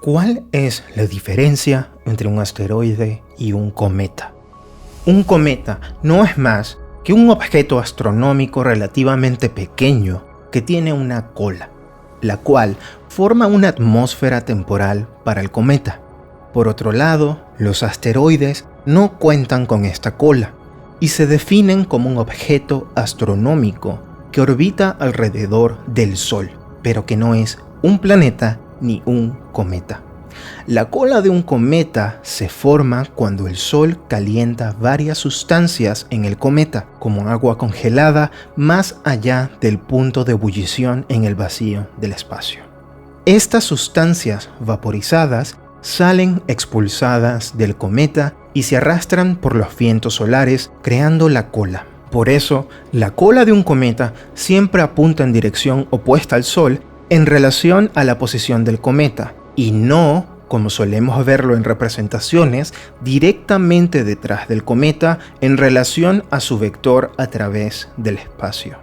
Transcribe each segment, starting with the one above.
¿Cuál es la diferencia entre un asteroide y un cometa? Un cometa no es más que un objeto astronómico relativamente pequeño que tiene una cola, la cual forma una atmósfera temporal para el cometa. Por otro lado, los asteroides no cuentan con esta cola y se definen como un objeto astronómico que orbita alrededor del Sol, pero que no es un planeta ni un cometa. La cola de un cometa se forma cuando el Sol calienta varias sustancias en el cometa, como agua congelada más allá del punto de ebullición en el vacío del espacio. Estas sustancias vaporizadas salen expulsadas del cometa y se arrastran por los vientos solares, creando la cola. Por eso, la cola de un cometa siempre apunta en dirección opuesta al Sol en relación a la posición del cometa, y no, como solemos verlo en representaciones, directamente detrás del cometa en relación a su vector a través del espacio.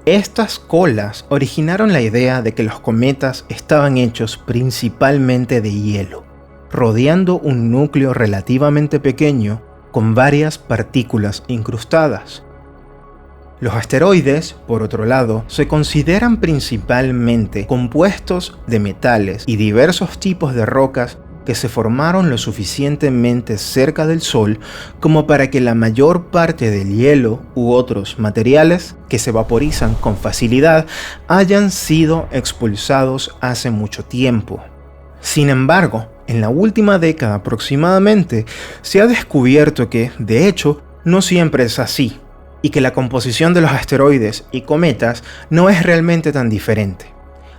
Estas colas originaron la idea de que los cometas estaban hechos principalmente de hielo, rodeando un núcleo relativamente pequeño con varias partículas incrustadas. Los asteroides, por otro lado, se consideran principalmente compuestos de metales y diversos tipos de rocas que se formaron lo suficientemente cerca del Sol como para que la mayor parte del hielo u otros materiales que se vaporizan con facilidad hayan sido expulsados hace mucho tiempo. Sin embargo, en la última década aproximadamente, se ha descubierto que, de hecho, no siempre es así, y que la composición de los asteroides y cometas no es realmente tan diferente,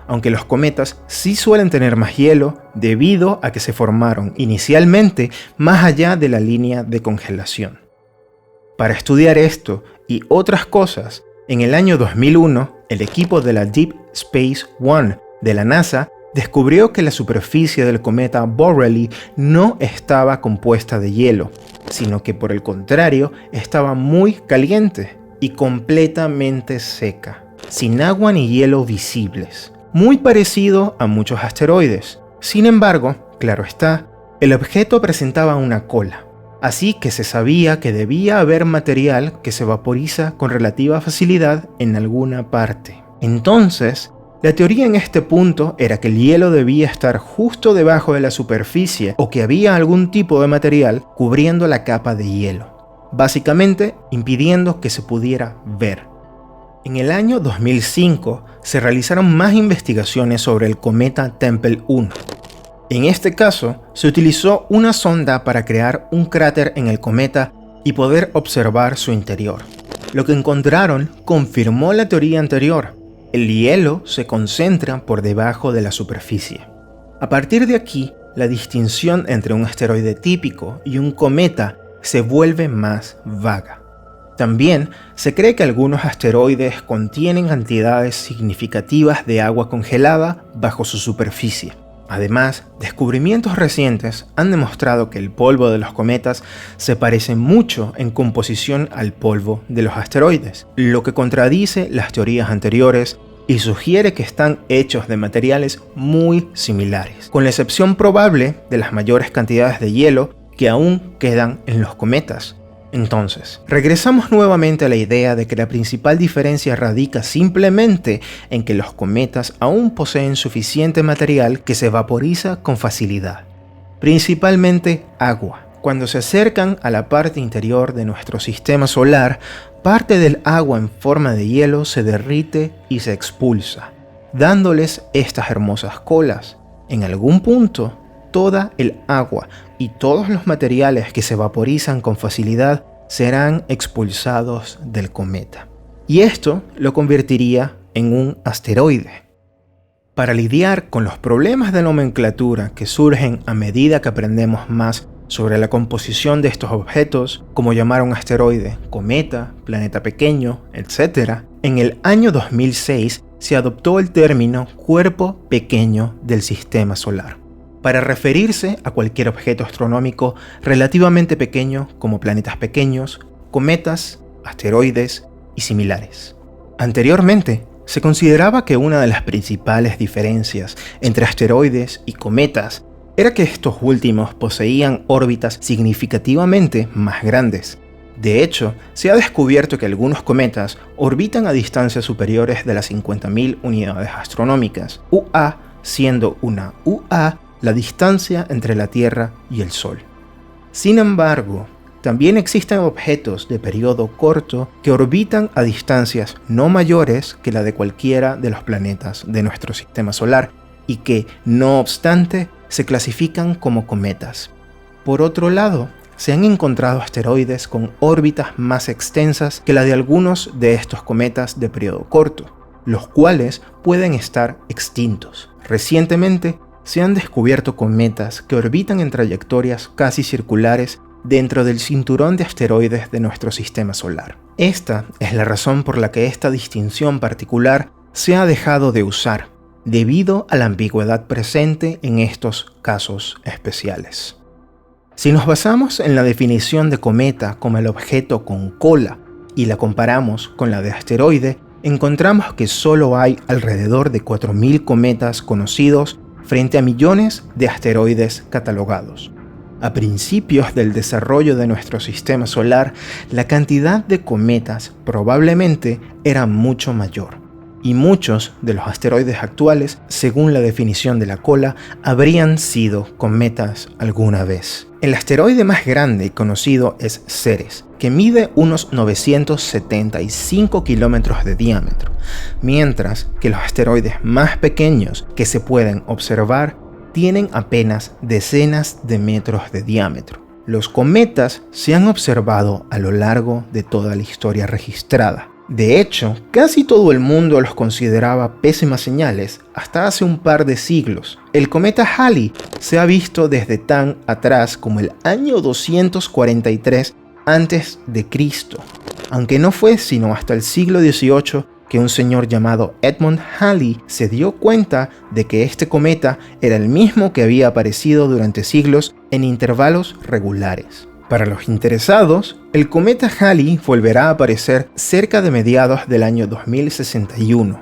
aunque los cometas sí suelen tener más hielo debido a que se formaron inicialmente más allá de la línea de congelación. Para estudiar esto y otras cosas, en el año 2001, el equipo de la Deep Space One de la NASA descubrió que la superficie del cometa Borrelly no estaba compuesta de hielo, sino que por el contrario estaba muy caliente y completamente seca, sin agua ni hielo visibles, muy parecido a muchos asteroides. Sin embargo, claro está, el objeto presentaba una cola, así que se sabía que debía haber material que se vaporiza con relativa facilidad en alguna parte. Entonces, la teoría en este punto era que el hielo debía estar justo debajo de la superficie o que había algún tipo de material cubriendo la capa de hielo, básicamente impidiendo que se pudiera ver. En el año 2005 se realizaron más investigaciones sobre el cometa Tempel 1. En este caso, se utilizó una sonda para crear un cráter en el cometa y poder observar su interior. Lo que encontraron confirmó la teoría anterior. El hielo se concentra por debajo de la superficie. A partir de aquí, la distinción entre un asteroide típico y un cometa se vuelve más vaga. También se cree que algunos asteroides contienen cantidades significativas de agua congelada bajo su superficie. Además, descubrimientos recientes han demostrado que el polvo de los cometas se parece mucho en composición al polvo de los asteroides, lo que contradice las teorías anteriores y sugiere que están hechos de materiales muy similares, con la excepción probable de las mayores cantidades de hielo que aún quedan en los cometas. Entonces, regresamos nuevamente a la idea de que la principal diferencia radica simplemente en que los cometas aún poseen suficiente material que se vaporiza con facilidad, principalmente agua. Cuando se acercan a la parte interior de nuestro sistema solar, parte del agua en forma de hielo se derrite y se expulsa, dándoles estas hermosas colas. En algún punto, toda el agua y todos los materiales que se vaporizan con facilidad serán expulsados del cometa. Y esto lo convertiría en un asteroide. Para lidiar con los problemas de nomenclatura que surgen a medida que aprendemos más sobre la composición de estos objetos, como llamar a un asteroide cometa, planeta pequeño, etc., en el año 2006 se adoptó el término cuerpo pequeño del sistema solar, para referirse a cualquier objeto astronómico relativamente pequeño como planetas pequeños, cometas, asteroides y similares. Anteriormente, se consideraba que una de las principales diferencias entre asteroides y cometas era que estos últimos poseían órbitas significativamente más grandes. De hecho, se ha descubierto que algunos cometas orbitan a distancias superiores de las 50.000 unidades astronómicas, UA siendo una UA la distancia entre la Tierra y el Sol. Sin embargo, también existen objetos de periodo corto que orbitan a distancias no mayores que la de cualquiera de los planetas de nuestro sistema solar y que, no obstante, se clasifican como cometas. Por otro lado, se han encontrado asteroides con órbitas más extensas que la de algunos de estos cometas de periodo corto, los cuales pueden estar extintos. Recientemente, se han descubierto cometas que orbitan en trayectorias casi circulares dentro del cinturón de asteroides de nuestro sistema solar. Esta es la razón por la que esta distinción particular se ha dejado de usar, debido a la ambigüedad presente en estos casos especiales. Si nos basamos en la definición de cometa como el objeto con cola y la comparamos con la de asteroide, encontramos que solo hay alrededor de 4.000 cometas conocidos frente a millones de asteroides catalogados. A principios del desarrollo de nuestro sistema solar, la cantidad de cometas probablemente era mucho mayor, y muchos de los asteroides actuales, según la definición de la cola, habrían sido cometas alguna vez. El asteroide más grande conocido es Ceres, que mide unos 975 kilómetros de diámetro, mientras que los asteroides más pequeños que se pueden observar tienen apenas decenas de metros de diámetro. Los cometas se han observado a lo largo de toda la historia registrada. De hecho, casi todo el mundo los consideraba pésimas señales hasta hace un par de siglos. El cometa Halley se ha visto desde tan atrás como el año 243 a.C., aunque no fue sino hasta el siglo XVIII que un señor llamado Edmund Halley se dio cuenta de que este cometa era el mismo que había aparecido durante siglos en intervalos regulares. Para los interesados, el cometa Halley volverá a aparecer cerca de mediados del año 2061.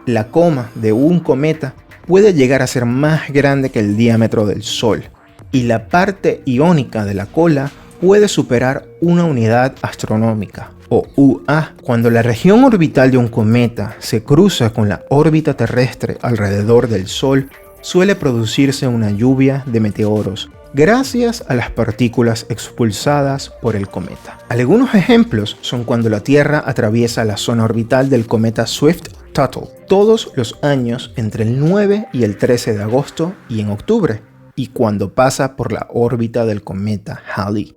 La coma de un cometa puede llegar a ser más grande que el diámetro del Sol, y la parte iónica de la cola puede superar una unidad astronómica, o UA. Cuando la región orbital de un cometa se cruza con la órbita terrestre alrededor del Sol, suele producirse una lluvia de meteoros, gracias a las partículas expulsadas por el cometa. Algunos ejemplos son cuando la Tierra atraviesa la zona orbital del cometa Swift-Tuttle, todos los años entre el 9 y el 13 de agosto y en octubre, y cuando pasa por la órbita del cometa Halley.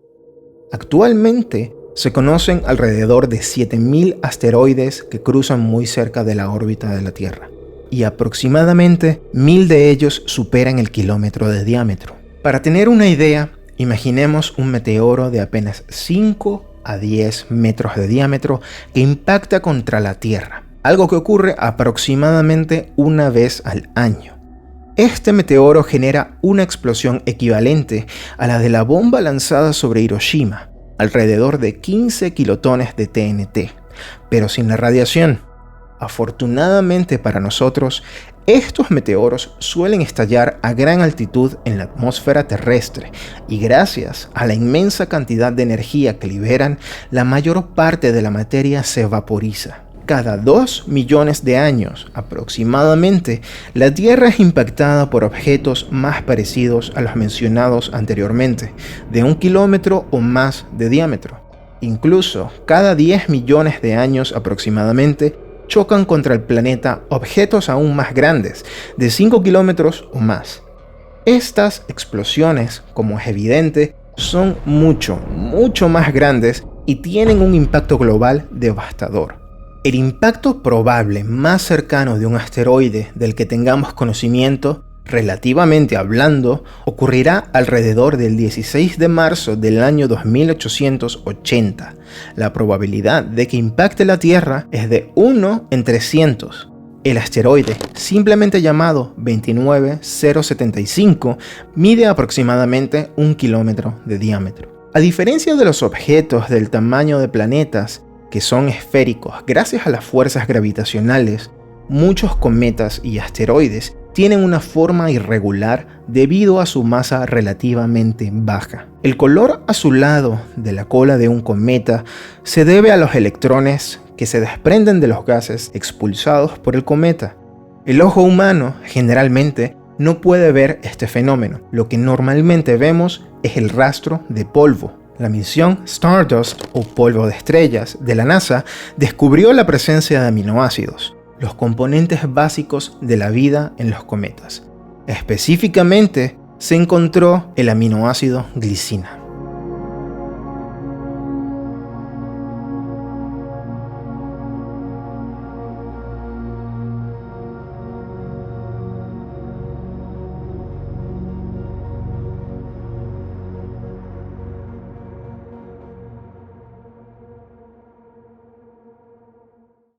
Actualmente se conocen alrededor de 7.000 asteroides que cruzan muy cerca de la órbita de la Tierra, y aproximadamente 1.000 de ellos superan el kilómetro de diámetro. Para tener una idea, imaginemos un meteoro de apenas 5 a 10 metros de diámetro que impacta contra la Tierra, algo que ocurre aproximadamente una vez al año. Este meteoro genera una explosión equivalente a la de la bomba lanzada sobre Hiroshima, alrededor de 15 kilotones de TNT, pero sin la radiación. Afortunadamente para nosotros, estos meteoros suelen estallar a gran altitud en la atmósfera terrestre y gracias a la inmensa cantidad de energía que liberan, la mayor parte de la materia se vaporiza. Cada 2 millones de años aproximadamente, la Tierra es impactada por objetos más parecidos a los mencionados anteriormente, de 1 kilómetro o más de diámetro. Incluso cada 10 millones de años aproximadamente, chocan contra el planeta objetos aún más grandes, de 5 kilómetros o más. Estas explosiones, como es evidente, son mucho más grandes y tienen un impacto global devastador. El impacto probable más cercano de un asteroide del que tengamos conocimiento, relativamente hablando, ocurrirá alrededor del 16 de marzo del año 2880. La probabilidad de que impacte la Tierra es de 1 en 300. El asteroide, simplemente llamado 29075, mide aproximadamente 1 kilómetro de diámetro. A diferencia de los objetos del tamaño de planetas, que son esféricos gracias a las fuerzas gravitacionales, muchos cometas y asteroides tienen una forma irregular debido a su masa relativamente baja. El color azulado de la cola de un cometa se debe a los electrones que se desprenden de los gases expulsados por el cometa. El ojo humano generalmente no puede ver este fenómeno. Lo que normalmente vemos es el rastro de polvo. La misión Stardust, o polvo de estrellas, de la NASA descubrió la presencia de aminoácidos, los componentes básicos de la vida en los cometas. Específicamente, se encontró el aminoácido glicina.